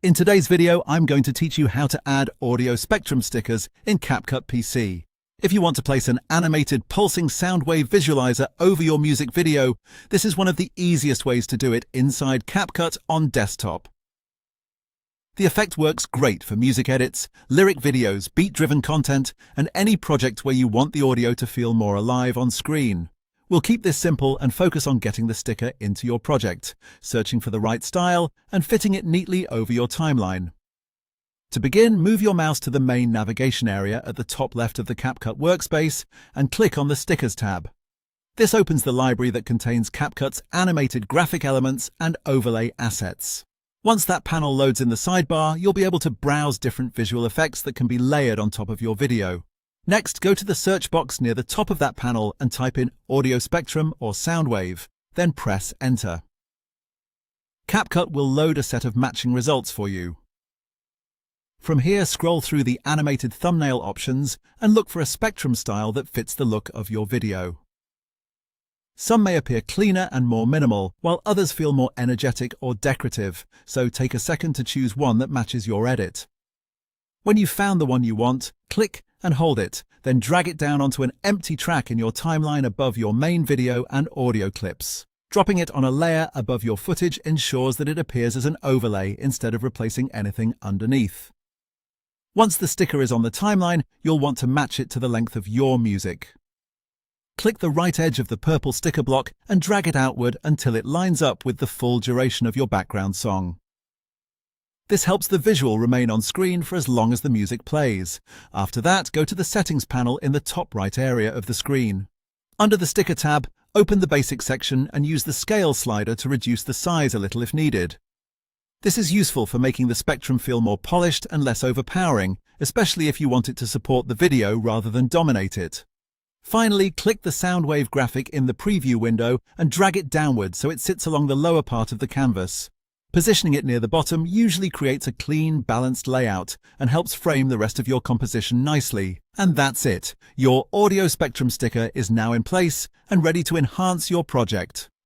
In today's video, I'm going to teach you how to add audio spectrum stickers in CapCut PC. If you want to place an animated pulsing sound wave visualizer over your music video, this is one of the easiest ways to do it inside CapCut on desktop. The effect works great for music edits, lyric videos, beat-driven content, and any project where you want the audio to feel more alive on screen. We'll keep this simple and focus on getting the sticker into your project, searching for the right style, and fitting it neatly over your timeline. To begin, move your mouse to the main navigation area at the top left of the CapCut workspace and click on the Stickers tab. This opens the library that contains CapCut's animated graphic elements and overlay assets. Once that panel loads in the sidebar, you'll be able to browse different visual effects that can be layered on top of your video. Next, go to the search box near the top of that panel and type in audio spectrum or sound wave, then press Enter. CapCut will load a set of matching results for you. From here, scroll through the animated thumbnail options and look for a spectrum style that fits the look of your video. Some may appear cleaner and more minimal, while others feel more energetic or decorative, so take a second to choose one that matches your edit. When you've found the one you want, click and hold it, then drag it down onto an empty track in your timeline above your main video and audio clips. Dropping it on a layer above your footage ensures that it appears as an overlay instead of replacing anything underneath. Once the sticker is on the timeline, you'll want to match it to the length of your music. Click the right edge of the purple sticker block and drag it outward until it lines up with the full duration of your background song. This helps the visual remain on screen for as long as the music plays. After that, go to the Settings panel in the top right area of the screen. Under the Sticker tab, open the Basic section and use the Scale slider to reduce the size a little if needed. This is useful for making the spectrum feel more polished and less overpowering, especially if you want it to support the video rather than dominate it. Finally, click the sound wave graphic in the preview window and drag it downward so it sits along the lower part of the canvas. Positioning it near the bottom usually creates a clean, balanced layout and helps frame the rest of your composition nicely. And that's it. Your audio spectrum sticker is now in place and ready to enhance your project.